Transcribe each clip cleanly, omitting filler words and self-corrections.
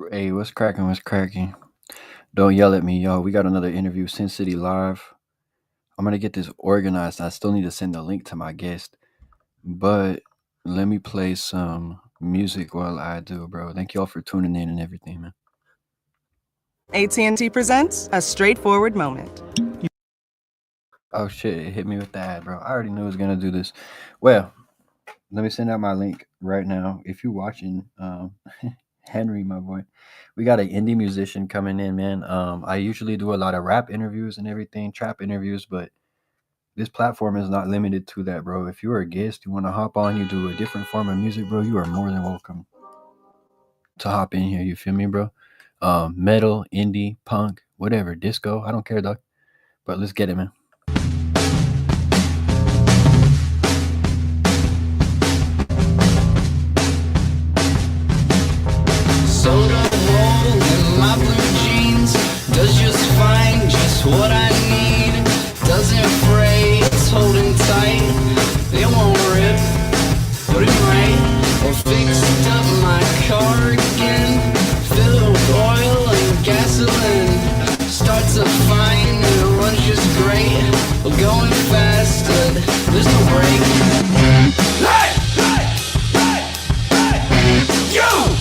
Hey, what's cracking? What's cracking? Don't yell at me, y'all. We got another interview, Sin City Live. I'm gonna get this organized. I still need to send the link to my guest, but let me play some music while I do, bro. Thank y'all for tuning in and everything, man. AT&T presents a straightforward moment. Oh shit, it hit me with the ad, bro. I already knew it was gonna do this. Well, let me send out my link right now. If you're watching, Henry, my boy, we got an indie musician coming in, man. I usually do a lot of rap interviews and everything, trap interviews, but this platform is not limited to that, bro. If you're a guest, you want to hop on, you do a different form of music, bro, you are more than welcome to hop in here. You feel me, bro? Metal, indie, punk, whatever, disco, I don't care, dog. But let's get it, man. Soda roll in my blue jeans does just fine, just what I need. Doesn't fray, it's holding tight. It won't rip, but it might. I fixed up my car again, fill it with oil and gasoline. Starts up fine and it runs just great. We're going fast, but there's no break. Hey! Hey! Hey! Hey! You!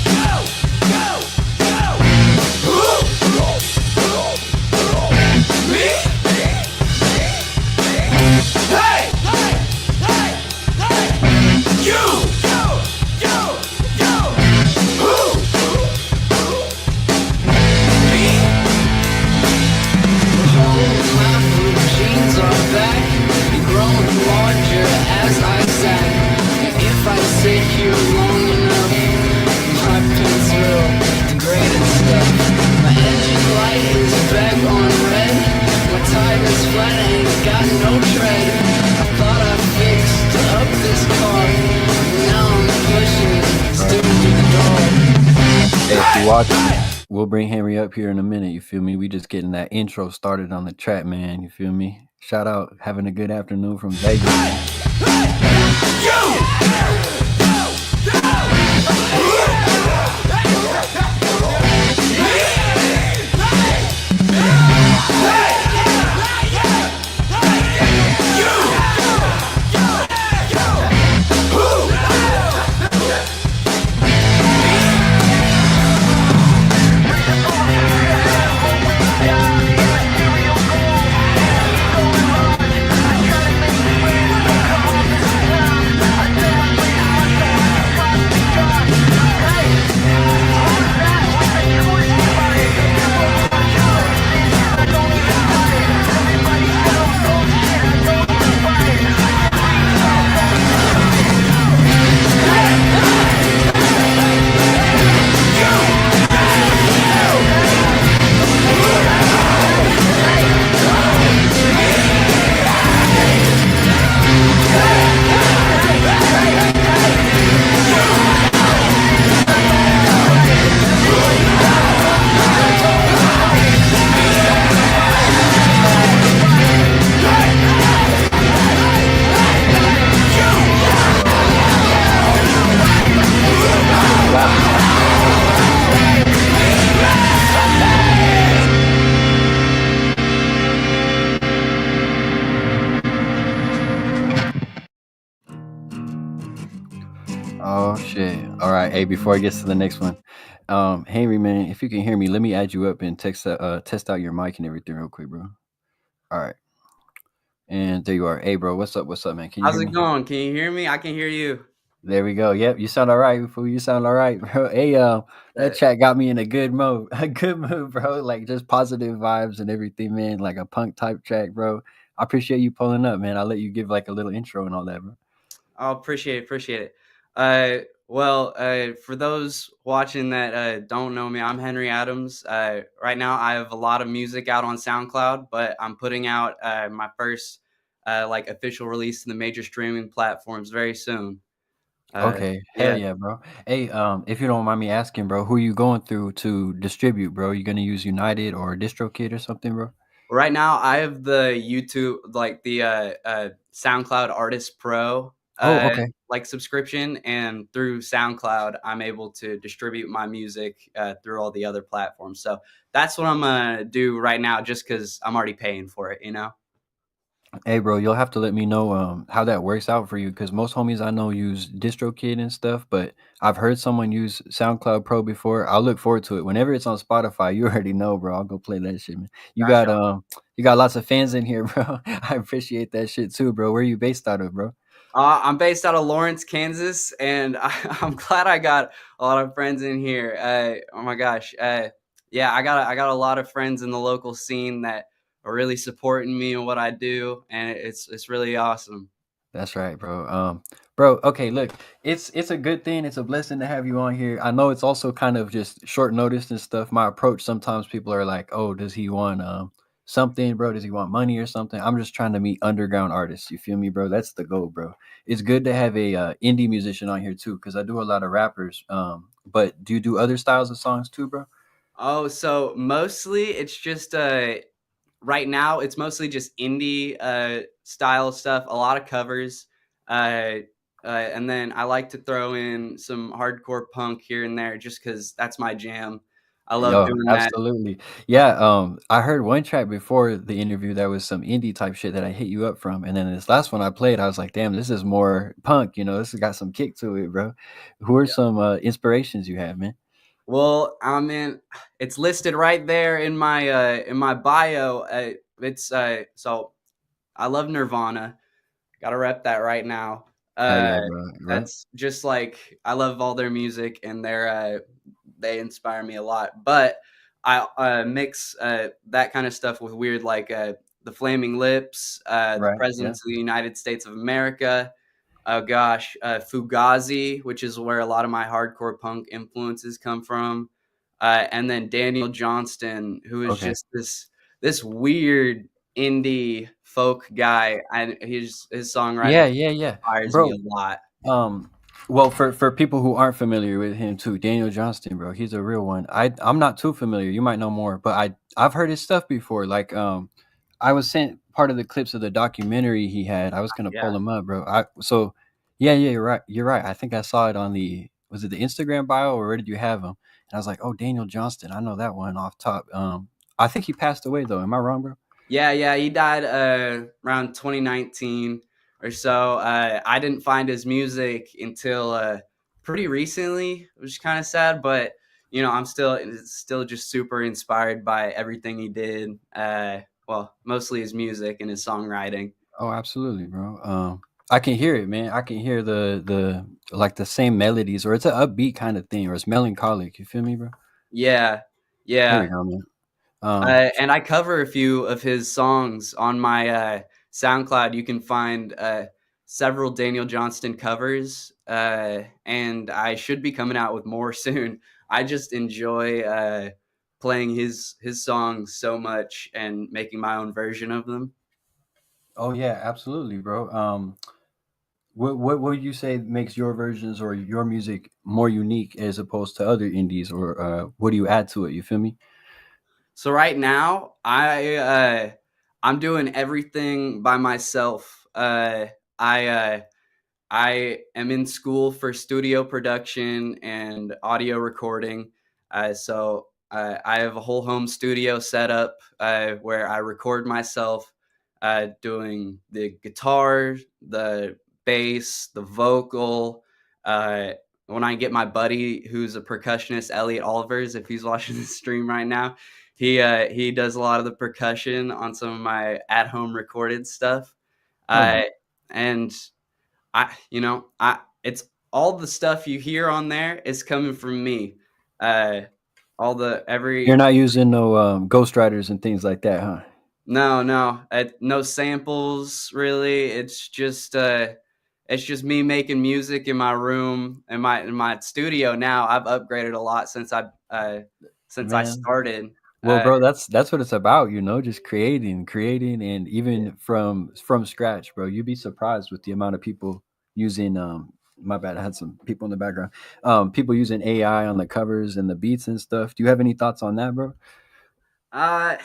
Sit here long enough, my pants will degrade and stuff. My engine light is back on red. My tires flat, ain't got no tread. I thought I fixed up this car, now I'm pushing it, still through the door. Hey, if you watching, we'll bring Henry up here in a minute. You feel me? We just getting that intro started on the track, man. You feel me? Shout out, having a good afternoon from Vegas. Oh shit! All right, hey. Before I get to the next one, Henry, man, if you can hear me, let me add you up and test out your mic and everything real quick, bro. All right, and there you are. Hey, bro, what's up? What's up, man? Can you How's hear it me? going? Can you hear me? I can hear you. There we go. Yep, you sound all right, fool. You sound all right, bro. Hey, that chat got me in a good mode, a good mood, bro. Like just positive vibes and everything, man. Like a punk type track, bro. I appreciate you pulling up, man. I'll let you give like a little intro and all that, bro. I'll appreciate it. For those watching that don't know me, I'm Henry Adams. Right now, I have a lot of music out on SoundCloud, but I'm putting out my first like official release in the major streaming platforms very soon. Okay, hell Yeah. yeah, bro. Hey, if you don't mind me asking, bro, who you going through to distribute, bro? You gonna use United or DistroKid or something, bro? Right now, I have the YouTube, like the SoundCloud Artist Pro. Oh, okay. like subscription, and through SoundCloud, I'm able to distribute my music through all the other platforms. So that's what I'm gonna do right now, just because I'm already paying for it. You know. Hey, bro, you'll have to let me know how that works out for you because most homies I know use DistroKid and stuff, but I've heard someone use SoundCloud Pro before. I'll look forward to it. Whenever it's on Spotify, you already know, bro. I'll go play that shit, man. Gotcha. You got lots of fans in here, bro. I appreciate that shit too, bro. Where you based out of, bro? I'm based out of Lawrence, Kansas, and I'm glad I got a lot of friends in here. Oh my gosh, yeah, I got a lot of friends in the local scene that are really supporting me and what I do, and it's really awesome. That's right, bro. Bro, okay, look, it's a good thing. It's a blessing to have you on here. I know it's also kind of just short notice and stuff. My approach sometimes people are like, "Oh, does he want something, bro? Does he want money or something?" I'm just trying to meet underground artists. You feel me, bro? That's the goal, bro. It's good to have a indie musician on here too, because I do a lot of rappers. But do you do other styles of songs too, bro? Oh, so mostly it's just right now it's mostly just indie style stuff, a lot of covers, uh, and then I like to throw in some hardcore punk here and there, just because that's my jam. I love Yo, doing that. absolutely. Yeah, I heard one track before the interview that was some indie type shit that I hit you up from, and then this last one I played, I was like, "Damn, this is more punk, you know, this has got some kick to it, bro." Who are some inspirations you have, man? Well, I mean, it's listed right there in my bio. It's so I love Nirvana. Gotta rep that right now. Hell Uh, yeah, bro, right? that's just like I love all their music, and they inspire me a lot. But I mix that kind of stuff with weird like the Flaming Lips, the Right, yeah. Presidents of the United States of America. Oh gosh, Fugazi, which is where a lot of my hardcore punk influences come from, and then Daniel Johnston, who is Okay. just this weird indie folk guy, and his songwriting Yeah, yeah, yeah. inspires me Bro, a lot. Um, well, for people who aren't familiar with him too, Daniel Johnston, bro, he's a real one. I'm not too familiar. You might know more, but I've heard his stuff before. Like I was sent part of the clips of the documentary he had. I was gonna pull Yeah. him up, bro. Yeah, yeah, you're right. You're right. I think I saw it on the was it the Instagram bio or where did you have him? And I was like, oh, Daniel Johnston. I know that one off top. I think he passed away though. Am I wrong, bro? Yeah, yeah, he died around 2019 or so. I didn't find his music until pretty recently, which is kind of sad. But you know, I'm still just super inspired by everything he did. Well, mostly his music and his songwriting. Oh, absolutely, bro. I can hear it, man. I can hear the like the same melodies, or it's an upbeat kind of thing, or it's melancholic. You feel me, bro? Yeah, There you yeah. go, man. Um, And I cover a few of his songs on my SoundCloud. You can find several Daniel Johnston covers, and I should be coming out with more soon. I just enjoy playing his songs so much and making my own version of them. oh yeah, absolutely, bro. What would you say makes your versions or your music more unique as opposed to other indies, or what do you add to it? You feel me? So right now, I'm doing everything by myself. I I am in school for studio production and audio recording. I have a whole home studio set up where I record myself doing the guitar, the bass, the vocal. Uh, when I get my buddy who's a percussionist, Elliot Olivers, if he's watching this stream right now, he does a lot of the percussion on some of my at home recorded stuff. Hell yeah. Uh, and I it's all the stuff you hear on there is coming from me. Uh, all the You're every not using no ghostwriters and things like that, huh? No, no, no samples really. It's just me making music in my room in my studio. Now I've upgraded a lot since I Man, started. well, Uh, bro, that's what it's about, you know, just creating, and even from scratch, bro. You'd be surprised with the amount of people using my bad, I had some people in the background. People using AI on the covers and the beats and stuff. Do you have any thoughts on that, bro? uh,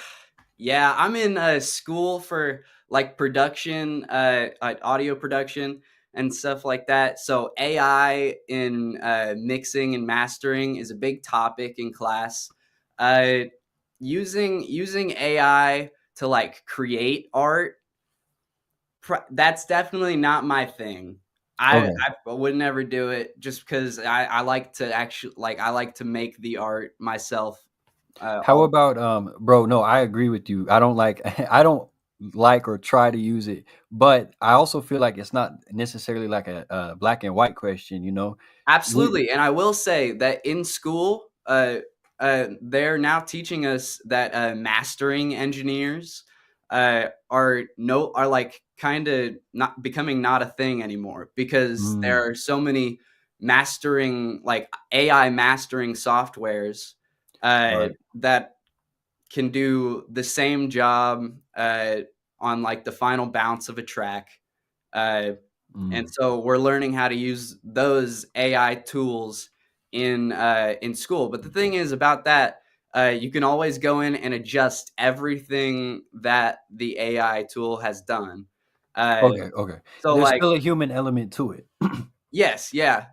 yeah, I'm in school for like production, like audio production. and stuff like that. So AI in mixing and mastering is a big topic in class. Uh, using AI to like create art, that's definitely not my thing. Okay. I would never do it just because I like to actually like I like to make the art myself. How about bro, no, I agree with you. I don't like I don't like or try to use it, but I also feel like it's not necessarily like a black and white question, you know. We Absolutely, and I will say that in school, they're now teaching us that mastering engineers are like kind of not becoming not a thing anymore because mm, there are so many mastering like AI mastering softwares right. that can do the same job on like the final bounce of a track. Uh, and Mm. so we're learning how to use those AI tools in school. But the thing is about that, you can always go in and adjust everything that the AI tool has done. Uh, Okay, okay. so There's like still a human element to it. yes, yeah.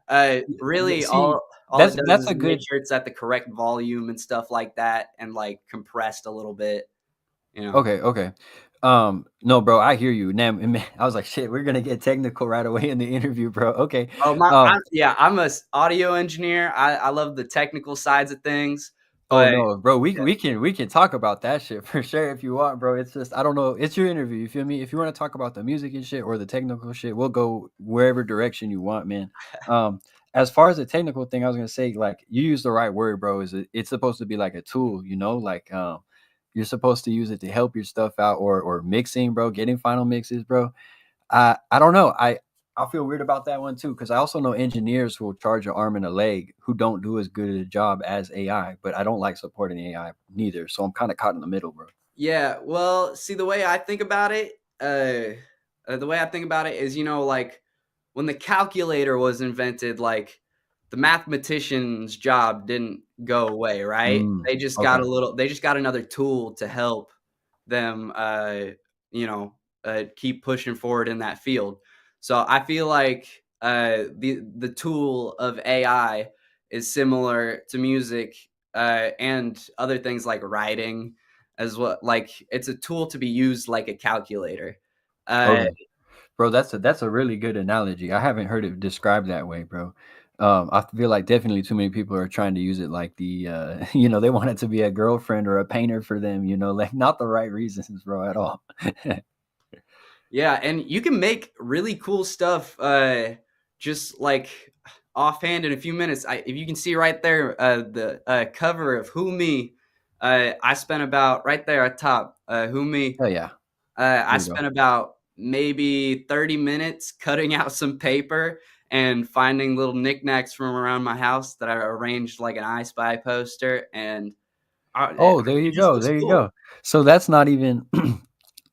Really, See, all it does that's is a make good. sure it's at the correct volume and stuff like that, and like compressed a little bit. You know. Okay, okay. No, bro, I hear you. Now, man, I was like, shit, we're gonna get technical right away in the interview, bro. Okay. Oh Um, yeah, I'm a audio engineer. I love the technical sides of things, oh but no, bro, we can talk about that shit for sure if you want, bro. It's just I don't know. It's your interview. You feel me? If you want to talk about the music and shit or the technical shit, we'll go wherever direction you want, man. Um, as far as the technical thing, I was gonna say, like, you use the right word, bro. It's supposed to be like a tool, you know, like you're supposed to use it to help your stuff out or mixing, bro, getting final mixes, bro. I don't know. I feel weird about that one too because I also know engineers who will charge an arm and a leg who don't do as good a job as AI, but I don't like supporting AI neither. So I'm kind of caught in the middle, bro. yeah, well, see, the way I think about it is, like when the calculator was invented, like the mathematician's job didn't go away, right? Mm, Got okay. they just got another tool to help them, you know, keep pushing forward in that field. So I feel like the tool of AI is similar to music and other things like writing as well. Like it's a tool to be used like a calculator. Uh, Okay. Bro, that's a really good analogy. I haven't heard it described that way, bro. I feel like definitely too many people are trying to use it like the they want it to be a girlfriend or a painter for them, like not the right reasons, bro, at all. yeah, and you can make really cool stuff just like offhand in a few minutes. If you can see right there, the cover of Who Me, I spent about right there at top. Who Me, Oh yeah. I There you go. spent about maybe 30 minutes cutting out some paper and finding little knickknacks from around my house that I arranged like an I Spy poster, and it Oh, there you just go, looks there you cool. go. So that's not even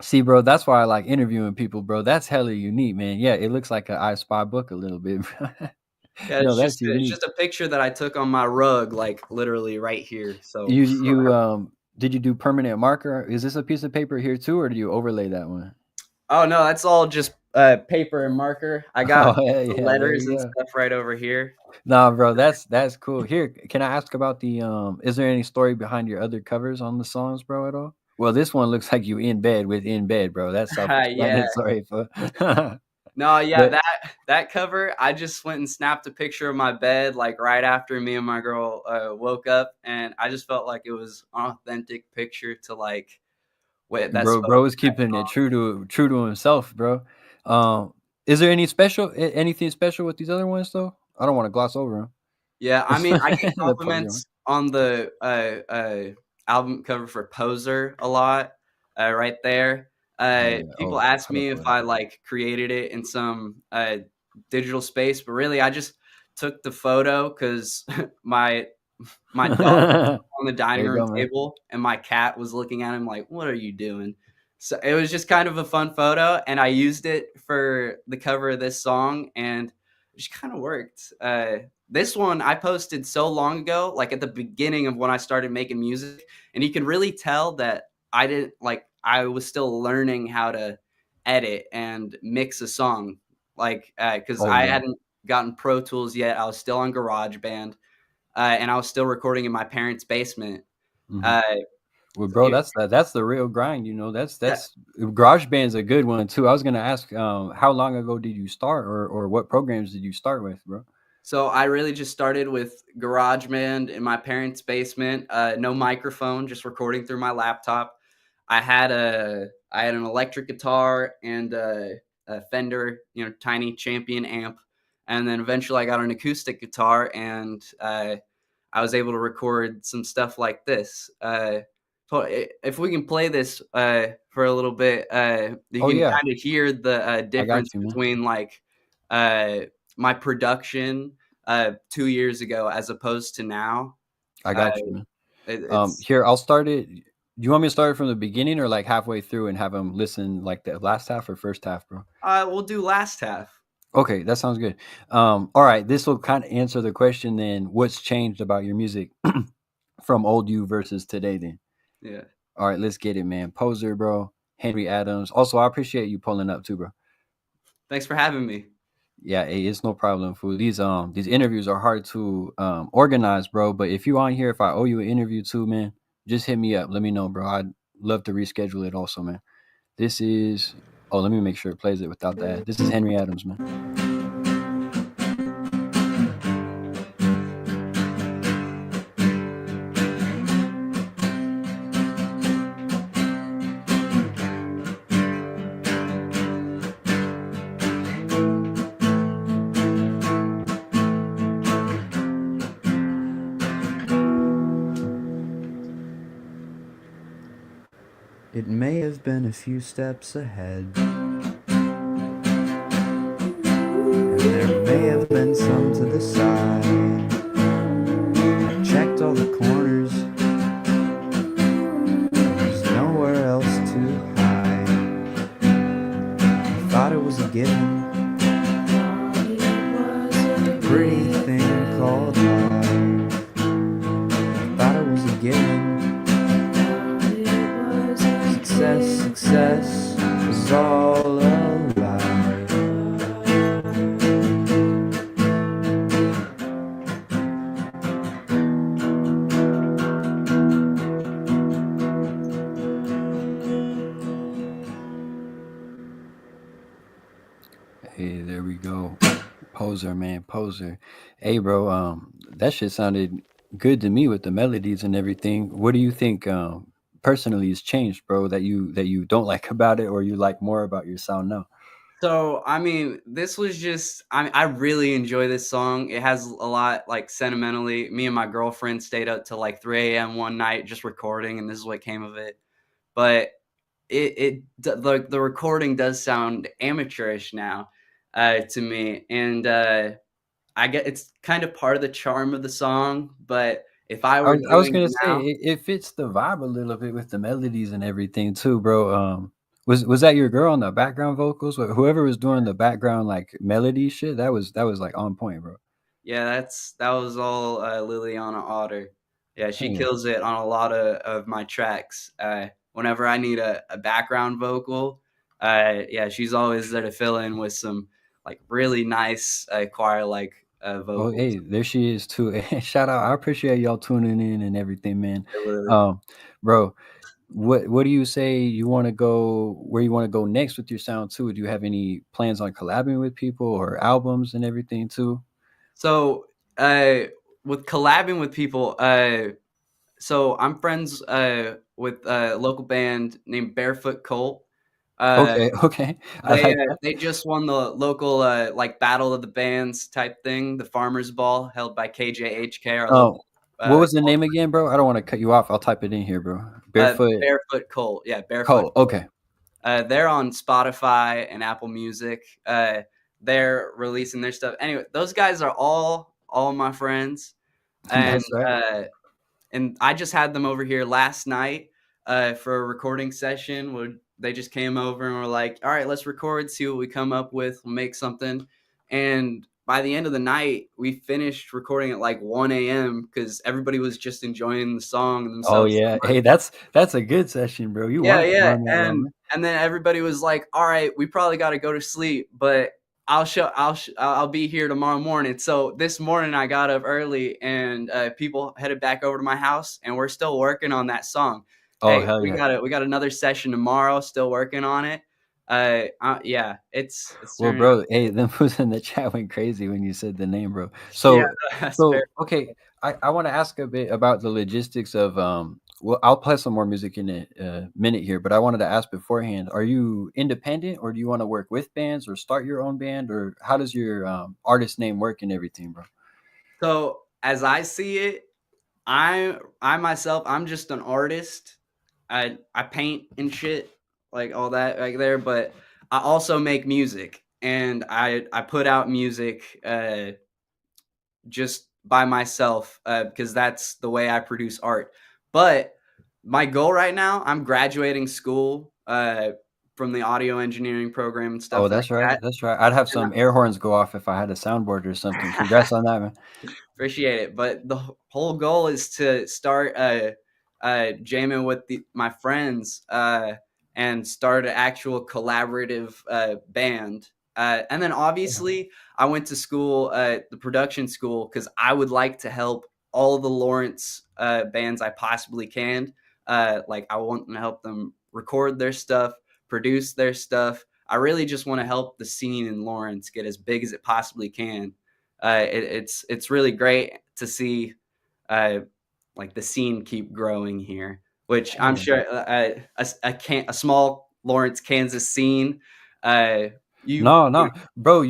see, bro, that's why I like interviewing people, bro. That's hella unique, man. Yeah, it looks like a I Spy book a little bit, bro. Yeah, No, that's it's unique. just a picture that I took on my rug, like literally right here. So Did you do permanent marker? Is this a piece of paper here too, or did you overlay that one? oh no, that's all just paper and marker. I got Oh, yeah, the yeah, there letters you and go. stuff right over here. Nah, bro, that's cool. Here, can I ask about is there any story behind your other covers on the songs, bro, at all? Well, this one looks like you in bed with In Bed, bro. That's Yeah. self-explanatory, for No, yeah, but that cover, I just went and snapped a picture of my bed like right after me and my girl woke up, and I just felt like it was an authentic picture to like wait that spoke bro is to that keeping it song. true to himself, bro. Um, is there anything special with these other ones though? I don't want to gloss over them. Yeah, I mean, I get The poser one. compliments on the album cover for Poser a lot, right there. Oh yeah. People Oh, ask I'm gonna me pull if it I like created it in some digital space, but really, I just took the photo because my my dog up. on the dining There you room go, man. table and my cat was looking at him like, "What are you doing?" So it was just kind of a fun photo, and I used it for the cover of this song, and it just kind of worked. This one I posted so long ago, like at the beginning of when I started making music, and you can really tell that I didn't like I was still learning how to edit and mix a song. like because Oh I yeah. hadn't gotten Pro Tools yet. I was still on GarageBand, and I was still recording in my parents' basement. Hmm. Uh, Well, bro, that's the real grind. You know, that's GarageBand's a good one too. I was gonna ask, how long ago did you start, or what programs did you start with, bro? So I really just started with GarageBand in my parents' basement. No microphone, just recording through my laptop. I had an electric guitar and a Fender, tiny Champion amp, and then eventually I got an acoustic guitar, and I was able to record some stuff like this. If we can play this for a little bit, you Oh can yeah, kind of hear the I got difference you, man. between like uh, my production 2 years ago as opposed to now. I Uh, got you, man. it's Here, I'll start it. Do you want me to start it from the beginning or like halfway through and have them listen like the last half or first half, bro? we'll do last half. Okay, that sounds good. All right, this will kind of answer the question then. What's changed about your music from old you versus today? Then, Yeah. all right, let's get it, man. Poser, bro. Henry Adams. Also, I appreciate you pulling up too, bro. Thanks for having me. Yeah, hey, it's no problem, fool. These interviews are hard to organize, bro. But if you on here, if I owe you an interview too, man, just hit me up. Let me know, bro. I'd love to reschedule it also, man. This is let me make sure it plays it without that. This is Henry Adams, man. It may have been a few steps ahead, and there may have been some to the side. I checked all the corners, there's nowhere else to hide. I thought it was a given, a pretty thing called love. I thought it was a given. Success was all a lie. Hey, there we go. Poser, man, poser. Hey, bro, that shit sounded good to me with the melodies and everything. What do you think personally has changed, bro, that you don't like about it or you like more about your sound now? So, I mean, this was just I really enjoy this song. It has a lot like sentimentally. Me and my girlfriend stayed up till like 3 a.m. one night just recording, and this is what came of it. But the recording does sound amateurish now to me, and I get it's kind of part of the charm of the song. But if I I were was, I was doing gonna it say now, it fits the vibe a little bit with the melodies and everything too, bro. Was that your girl on the background vocals? Whoever was doing the background like melody shit, that was like on point, bro. yeah, that was all Liliana Otter. Yeah, she Hey, kills it on a lot of my tracks. Whenever I need a background vocal, yeah, she's always there to fill in with some like really nice choir like oh, vocals. hey, there she is too. Shout out! I appreciate y'all tuning in and everything, man. Really. Um, bro, what do you say you want to go? Where you want to go next with your sound too? Do you have any plans on collabing with people or albums and everything too? So with collabing with people, so I'm friends with a local band named Barefoot Colt. Uh, Okay, okay, I like that. they just won the local like battle of the bands type thing, the Farmers Ball held by KJHK, our local Oh, what was the college, name again, bro? I don't want to cut you off. I'll type it in here, bro. Barefoot Barefoot Colt. Yeah, Barefoot Cole. Colt. Okay. They're on Spotify and Apple Music. They're releasing their stuff. Anyway, those guys are all my friends, and That's right. I just had them over here last night for a recording session where they just came over and were like, all right, let's record, see what we come up with, we'll make something. And by the end of the night, we finished recording at like 1 a.m. because everybody was just enjoying the song Oh themselves so yeah. much. Hey, that's a good session, bro. You Yeah, want to yeah. run that long, And man. and then everybody was like, all right, we probably got to go to sleep, but I'll be here tomorrow morning. So this morning I got up early and people headed back over to my house and we're still working on that song. Oh Hey, hell we yeah. got another session tomorrow, still working on it. Yeah, it's Well, turning out bro, hey, good. them fools in the chat went crazy when you said the name, bro. Yeah, So, that's fair. so okay, I want to ask a bit about the logistics of Well, I'll play some more music in a minute here, but I wanted to ask beforehand: Are you independent, or do you want to work with bands, or start your own band, or how does your artist name work and everything, bro? So as I see it, I myself, I'm just an artist. I paint and shit, like all that right there, but I also make music and I put out music just by myself because that's the way I produce art. But my goal right now, I'm graduating school from the audio engineering program and Oh, stuff like that's right, that. that's right. I'd have And some air horns go off if I had a soundboard or something. Congrats on that, man. appreciate it. But the whole goal is to start jamming with my friends and start an actual collaborative band. And then obviously, I went to school, the production school, because I would like to help all the Lawrence bands I possibly can. Like, I want to help them record their stuff, produce their stuff. I really just want to help the scene in Lawrence get as big as it possibly can. It's really great to see uh, like the scene keep growing here, which Hell I'm yeah. sure a small Lawrence, Kansas scene. Uh, you No, no, bro,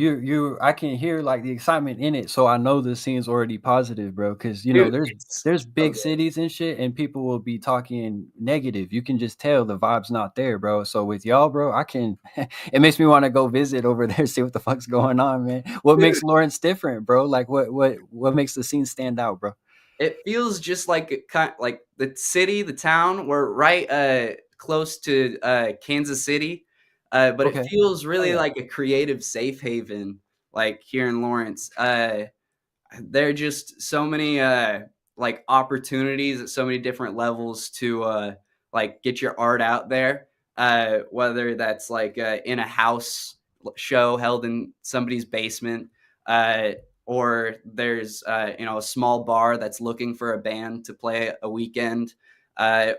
I can hear like the excitement in it, so I know the scene's already positive, bro. Because dude, it's there's so big good. cities and shit, and people will be talking negative. You can just tell the vibe's not there, bro. So with y'all, bro, I can. It makes me want to go visit over there, see what the fuck's going on, man. What Dude, makes Lawrence different, bro? Like what makes the scene stand out, bro? it feels just like like the city, the town. We're right close to Kansas City, but it Okay. feels Oh really yeah. like a creative safe haven, like here in Lawrence. There are just so many like opportunities at so many different levels to like get your art out there, whether that's like in a house show held in somebody's basement, uh, or there's a small bar that's looking for a band to play a weekend,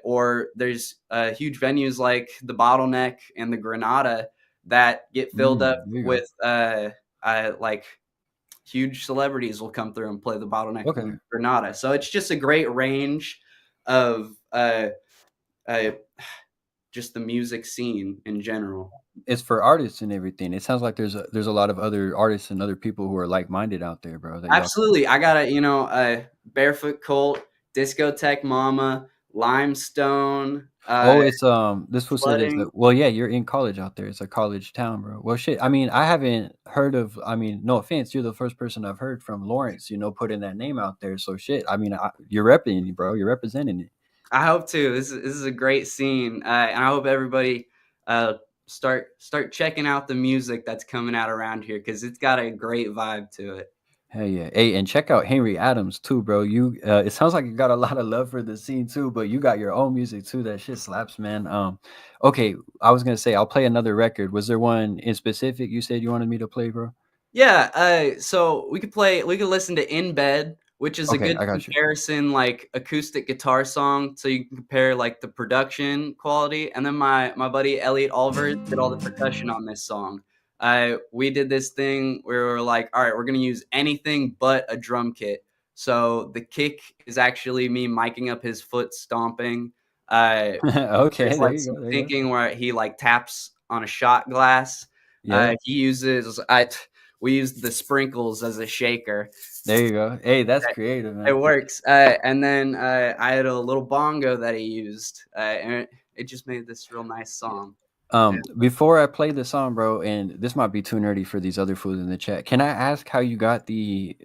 or there's huge venues like the Bottleneck and the Granada that get filled up There you go. with like huge celebrities will come through and play the Bottleneck Okay. and Granada. So it's just a great range of uh, just the music scene in general. It's for artists and everything. It sounds like there's a lot of other artists and other people who are like minded out there, bro. That y'all. Absolutely. I got Barefoot Colt, Discotheque Mama, Limestone, Oh, it's this fool said it's Flooding. well, yeah, you're in college out there. It's a college town, bro. Well, shit. I mean, I haven't heard of. I mean, no offense, you're the first person I've heard from Lawrence. Putting that name out there. So shit. I mean, you're repping, bro. You're representing it. I hope to. This is a great scene, and I hope everybody uh, start checking out the music that's coming out around here because it's got a great vibe to it. Hell yeah. Hey, and check out Henry Adams too, bro. It sounds like you got a lot of love for the scene too, but you got your own music too. That shit slaps, man. Okay, I was gonna say I'll play another record. Was there one in specific you said you wanted me to play, bro? Yeah, so we could listen to In Bed, which is a Okay, good I got you. comparison, like acoustic guitar song, so you can compare like the production quality. And then my buddy Elliot Oliver did all the percussion on this song. We did this thing where we were like, all right, we're gonna use anything but a drum kit. So the kick is actually me miking up his foot stomping. Uh, Okay, there's there like you some go. There you go. thinking where he like taps on a shot glass. Yeah. He uses we used the sprinkles as a shaker. There you go. Hey, that's creative, It man. works. And then I had a little bongo that he used, and it just made this real nice song. Before I play the song, bro, and this might be too nerdy for these other fools in the chat. Can I ask how you got the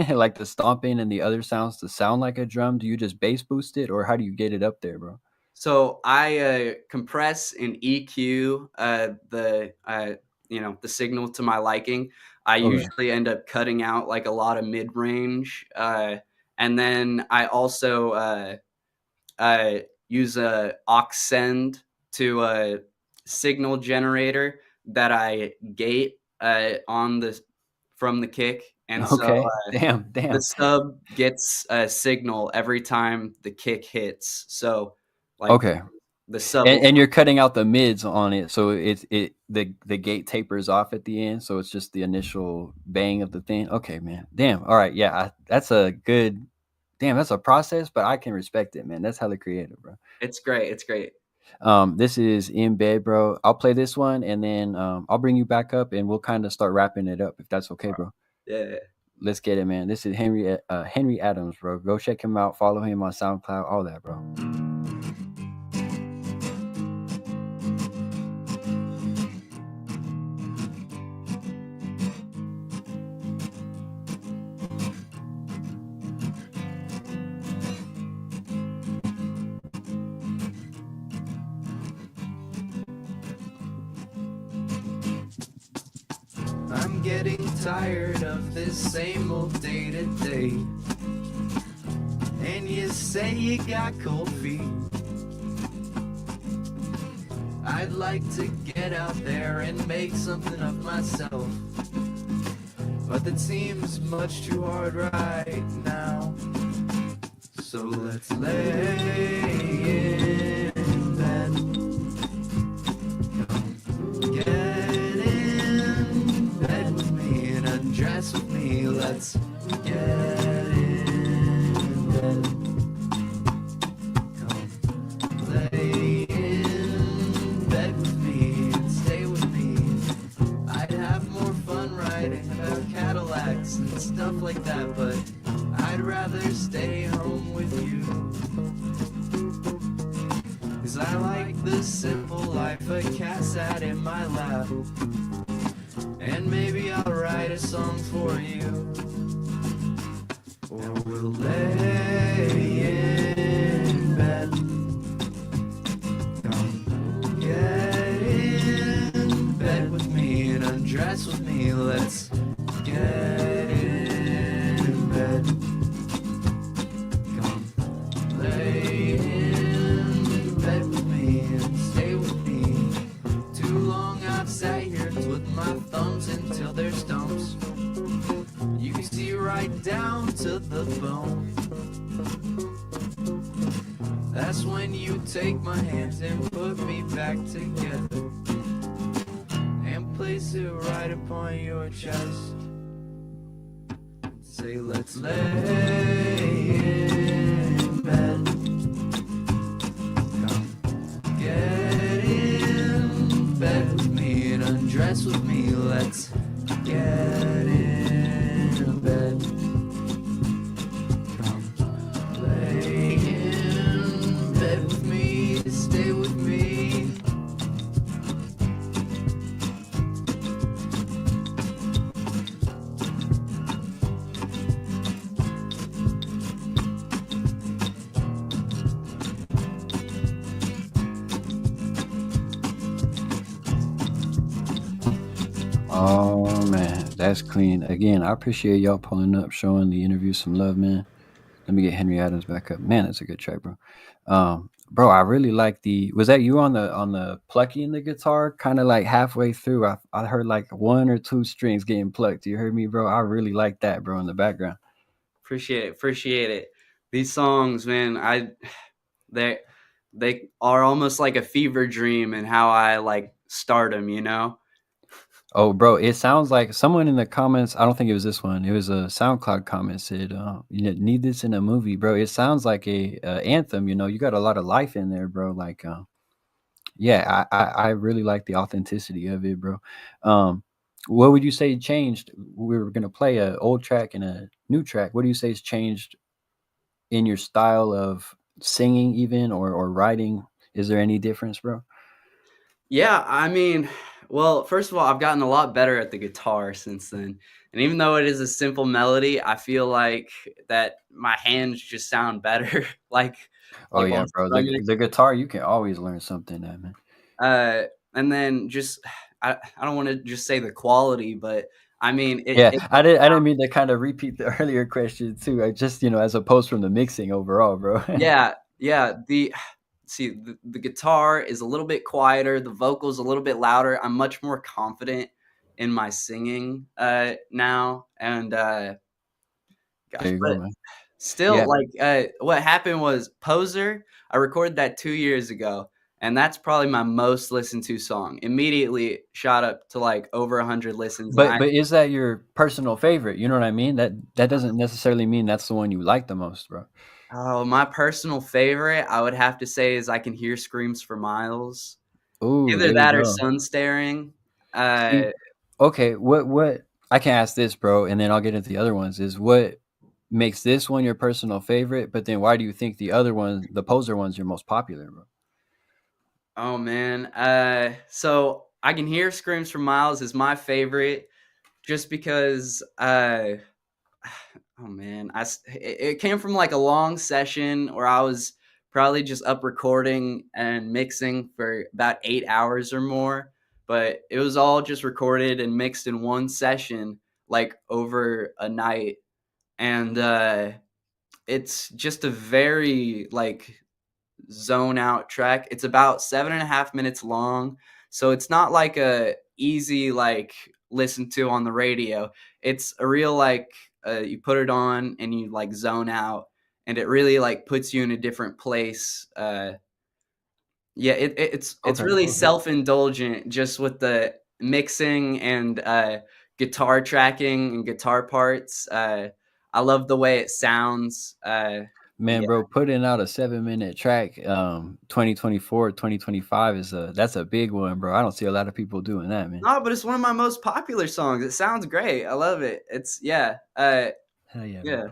like the stomping and the other sounds to sound like a drum? Do you just bass boost it, or how do you get it up there, bro? So I compress and EQ the signal to my liking. I Okay. usually end up cutting out like a lot of mid range, and then I also use a aux send to a signal generator that I gate on the from the kick, and so Okay. Damn. the sub gets a signal every time the kick hits. So like Okay. the sub And you're cutting out the mids on it, so the gate tapers off at the end, so it's just the initial bang of the thing. Okay, man. Damn. All right. Yeah, that's a good. Damn, that's a process, but I can respect it, man. That's hella creative, bro. it's great. It's great. This is In Bed, bro. I'll play this one, and then I'll bring you back up, and we'll kind of start wrapping it up if that's okay, bro. Yeah. Let's get it, man. This is Henry Adams, bro. Go check him out. Follow him on SoundCloud, all that, bro. I'm getting tired of this same old day to day. And you say you got cold feet. I'd like to get out there and make something of myself, but that seems much too hard right now. So let's lay in bed. Come get in bed with me and undress with me. Let's get in bed. Come lay in bed with me and stay with me. I'd have more fun riding about Cadillacs and stuff like that, but I'd rather stay home with you. 'Cause I like the simple life a cat sat in my lap. And maybe I'll write a song for you. Or we'll lay in bed. Come get in bed with me and undress with me. Let's get in bed. Come lay in bed with me and stay with me. Too long I've sat here twiddling my thumbs until they're stumps. You can see right down to the bone. That's when you take my hands and put me back together and place it right upon your chest. Say let's lay in bed. Come get in bed with me and undress with me. Let's get in bed. Come lay in bed with me, stay with me. Oh man, that's clean. Again, I appreciate y'all pulling up, showing the interview some love, man. Let me get Henry Adams back up. Man, that's a good track, bro. Bro, I really like the. Was that you on the plucking the guitar? Kind of like halfway through, I heard like one or two strings getting plucked. You heard me, bro? I really like that, bro, in the background. Appreciate it. These songs, man, they they are almost like a fever dream in how I like start them, you know? Oh, bro, it sounds like someone in the comments. I don't think it was this one. It was a SoundCloud comment said, need this in a movie, bro." It sounds like a anthem. You know, you got a lot of life in there, bro. Like, yeah, I really like the authenticity of it, bro. What would you say changed? We were gonna play a old track and a new track. What do you say has changed in your style of singing, even or writing? Is there any difference, bro? Yeah, I mean, well, first of all, I've gotten a lot better at the guitar since then. And even though it is a simple melody, I feel like that my hands just sound better. Oh Like yeah, while bro. strumming. The guitar, you can always learn something, that man. And then just I don't want to just say the quality, but I mean Yeah, I didn't mean to kind of repeat the earlier question too. I just, as opposed from the mixing overall, bro. yeah, the guitar is a little bit quieter, the vocals a little bit louder. I'm much more confident in my singing now, and There gosh, you go, but man. still, Yeah, like, what happened was Poser, I recorded that 2 years ago, and that's probably my most listened to song. Immediately shot up to, like, over 100 listens, and but is that your personal favorite? You know what I mean? That doesn't necessarily mean that's the one you like the most, bro. my personal favorite, I would have to say, is "I Can Hear Screams for Miles." Ooh, Either there you that or go. "Sun Staring." See, okay, what I can ask this, bro, and then I'll get into the other ones. Is what makes this one your personal favorite? But then why do you think the other one, the poser one's your most popular, bro? Oh, man, so "I Can Hear Screams for Miles" is my favorite just because, oh man, it came from like a long session where I was probably just up recording and mixing for about 8 hours or more, but it was all just recorded and mixed in one session, like over a night, and it's just a very like zone out track. It's about 7.5 minutes long, so it's not like a easy like listen to on the radio. It's a real like you put it on and you like zone out, and it really like puts you in a different place. Yeah, it's Okay, really okay. self indulgent, just with the mixing and guitar tracking and guitar parts. I love the way it sounds. Man, Yeah. bro, putting out a 7-minute track, 2024, 2025 is that's a big one, bro. I don't see a lot of people doing that, man. No, but it's one of my most popular songs. It sounds great. I love it. It's yeah. Hell yeah, man. Yeah.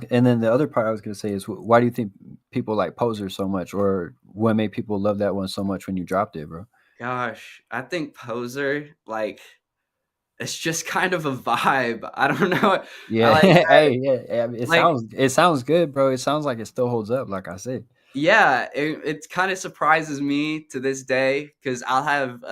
And then the other part I was gonna say is, why do you think people like Poser so much, or what made people love that one so much when you dropped it, bro? Gosh, I think Poser, like, it's just kind of a vibe. I don't know. I Yeah, like hey, yeah, I mean, like it sounds good, bro. It sounds like it still holds up, like I said. yeah, it kind of surprises me to this day because I'll have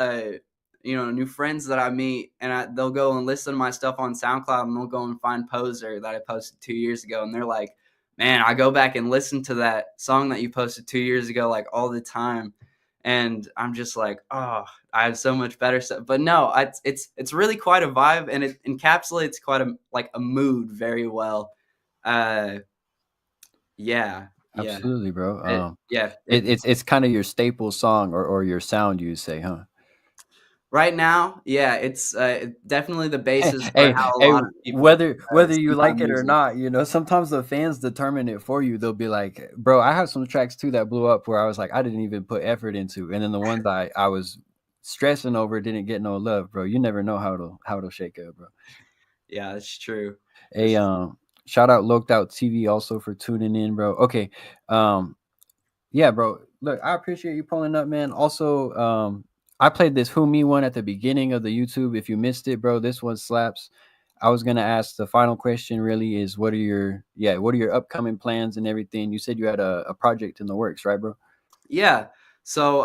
new friends that I meet and they'll go and listen to my stuff on SoundCloud and they'll go and find Poser that I posted 2 years ago and they're like, "Man, I go back and listen to that song that you posted 2 years ago like all the time," and I'm just like, "Oh, I have so much better stuff." But no, it's really quite a vibe and it encapsulates quite a like a mood very well. Uh, yeah, yeah. Absolutely, bro. Yeah, It's kind of your staple song or your sound, you say, huh? right now, yeah, it's definitely the basis for Hey, how a hey, lot of people whether you see my like it or music. not, sometimes the fans determine it for you. They'll be like, "Bro, I have some tracks too that blew up where I was like, I didn't even put effort into, and then the ones I was stressing over didn't get no love, bro. You never know how it'll shake up, bro." Yeah, that's true. Hey, That's shout out Loked Out TV also for tuning in, bro. Okay, um, yeah, bro. Look, I appreciate you pulling up, man. Also, I played this Who Me one at the beginning of the YouTube. If you missed it, bro, this one slaps. I was gonna ask the final question really is what are your upcoming plans and everything? You said you had a project in the works, right, bro? yeah. So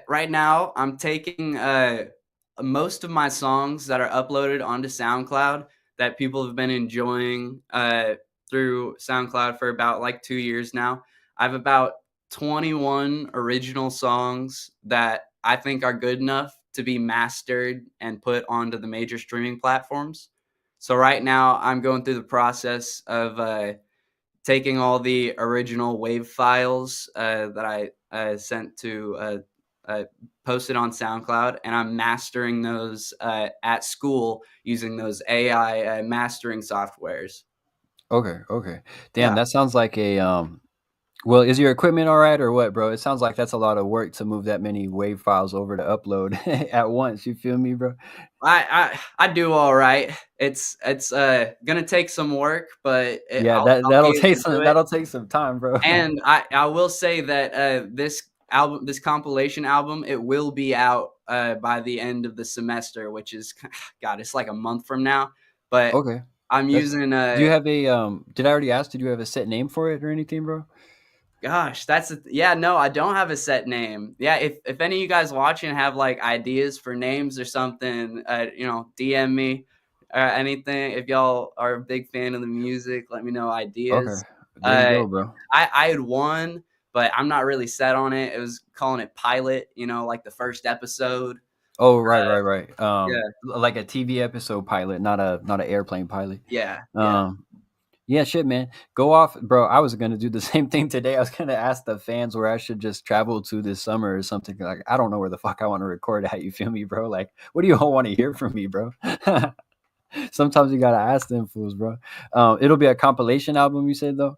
right now, I'm taking most of my songs that are uploaded onto SoundCloud that people have been enjoying through SoundCloud for about like 2 years now. I have about 21 original songs that I think are good enough to be mastered and put onto the major streaming platforms. So right now, I'm going through the process of taking all the original WAV files that I sent to posted on SoundCloud, and I'm mastering those at school using those AI mastering softwares. Okay, okay. Damn, Yeah. that sounds like a well, is your equipment all right or what, bro? It sounds like that's a lot of work to move that many wave files over to upload at once. You feel me, bro? I do all right. It's gonna take some work, but Yeah, I'll be able to do it. that'll take some time, bro. And I will say that this compilation album, it will be out by the end of the semester, which is God, it's like a month from now. But Okay. I'm That's using Do you have a did I already ask, did you have a set name for it or anything, bro? gosh, yeah, no, I don't have a set name. Yeah, if any of you guys watching have like ideas for names or something, DM me or anything. If y'all are a big fan of the music, let me know Okay. ideas. There you Uh, go, bro. I had one, but I'm not really set on it. It was calling it pilot, like the first episode. Oh, right. Yeah, Like a TV episode pilot, not an airplane pilot. yeah, yeah. Um, yeah, shit, man. Go off, bro. I was gonna do the same thing today. I was gonna ask the fans where I should just travel to this summer or something. Like, I don't know where the fuck I want to record at. You feel me, bro? Like, what do you all want to hear from me, bro? Sometimes you gotta ask them fools, bro. It'll be a compilation album, you said though.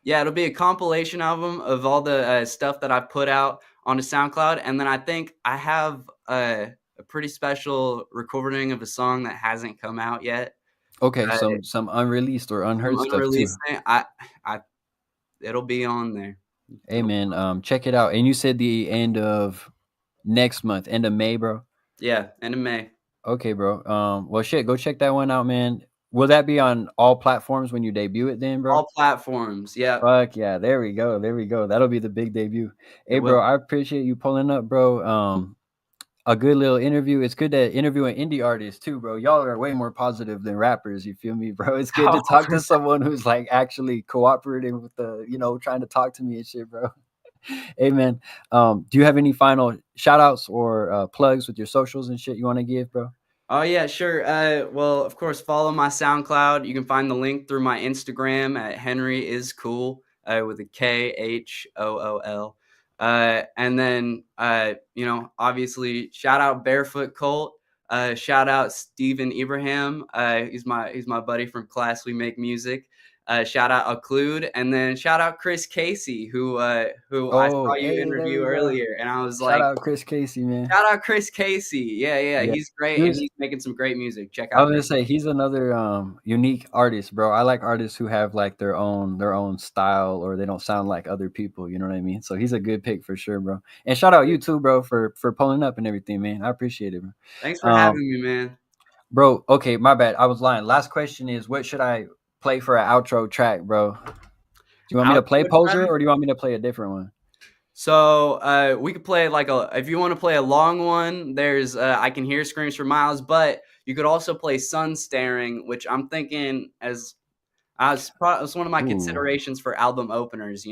Yeah, it'll be a compilation album of all the stuff that I put out onto SoundCloud, and then I think I have a pretty special recording of a song that hasn't come out yet. Okay, Uh, some unreleased or unheard some stuff too. unreleased thing. It'll be on there. Hey man, check it out. And you said the end of next month, end of May, bro. Yeah, end of May. Okay, bro. Well, shit, go check that one out, man. Will that be on all platforms when you debut it, then, bro? All platforms. Yeah, Fuck yeah, there we go, That'll be the big debut. Hey, it bro, will. I appreciate you pulling up, bro. A good little interview. It's good to interview an indie artist too, bro. Y'all are way more positive than rappers. You feel me, bro? It's good to talk to someone who's like actually cooperating with trying to talk to me and shit, bro. Hey, man. Do you have any final shout outs or plugs with your socials and shit you want to give, bro? Oh yeah, sure. Well, of course, follow my SoundCloud. You can find the link through my Instagram at Henry is cool with a KHOOL. And then obviously, shout out Barefoot Colt. Shout out Steven Ibrahim. He's my buddy from class. We make music. Shout out Occlude, and then shout out Chris Casey, who I saw you Hey, there interview we go. earlier, and I was Shout like, out Chris Casey, man. shout out Chris Casey. Yeah, Yeah. he's great, He and was- he's making some great music. Check I out. was gonna say he's another unique artist, bro. I like artists who have like their own style, or they don't sound like other people. You know what I mean? So he's a good pick for sure, bro. And shout out you too, bro, for pulling up and everything, man. I appreciate it, bro. Thanks for having me, man. Bro, okay, my bad. I was lying. Last question is, what should I play for an outro track, bro? Do you want me to play Outro Poser, track? or do you want me to play a different one? So we could play if you want to play a long one, there's I Can Hear Screams for Miles, but you could also play Sun Staring, which I'm thinking it's one of my Ooh. considerations for album openers,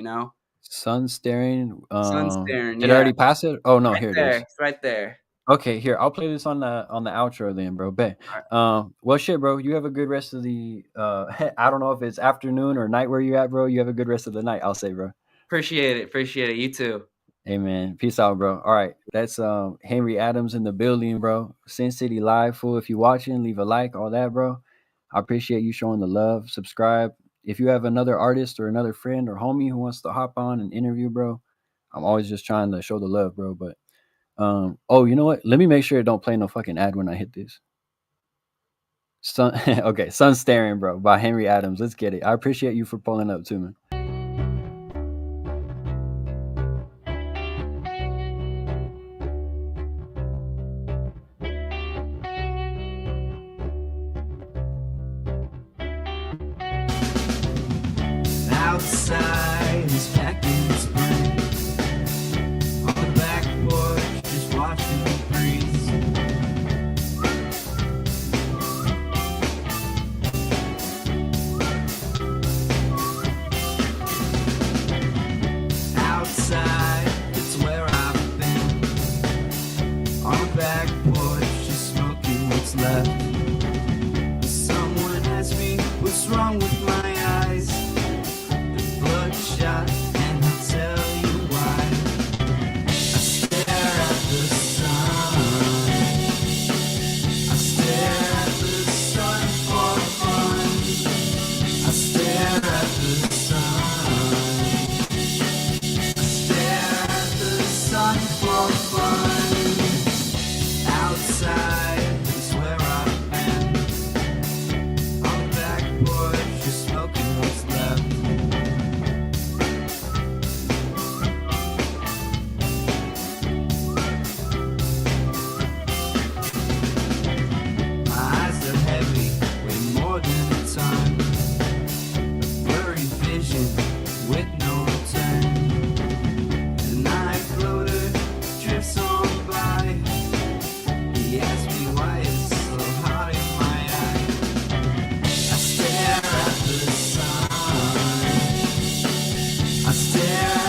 Sun Staring. Sun Staring, Did I already pass it? Oh no, Right here it there, is. it's right there. Okay, here, I'll play this on the outro then, bro. Bet. Well, shit, bro. You have a good rest of the I don't know if it's afternoon or night where you at, bro. You have a good rest of the night, I'll say, bro. Appreciate it. You too. Hey man, peace out, bro. All right, that's Henry Adams in the building, bro. Sin City Live, fool. If you're watching, leave a like, all that, bro. I appreciate you showing the love. Subscribe. If you have another artist or another friend or homie who wants to hop on and interview, bro, I'm always just trying to show the love, bro. But oh, you know what? Let me make sure it don't play no fucking ad when I hit this. Okay, Sun Staring, bro, by Henry Adams. Let's get it. I appreciate you for pulling up too, man. Outside is packing spring. On the back porch, just watching the breeze. Outside, it's where I've been. On the back porch, just smoking what's left. Someone asked me what's wrong with my eyes. Bloodshot, and I'll tell you why. I stare at the sun. I stare at the sun for fun. I stare at the sun. I stare at the sun for fun. Outside is where I've been. On the back porch, just smoking what's left. My eyes are heavy, way more than a ton. A blurry vision with no return. The night floater drifts on by. He asks me why it's so hot in my eye. I stare at the sun. I stare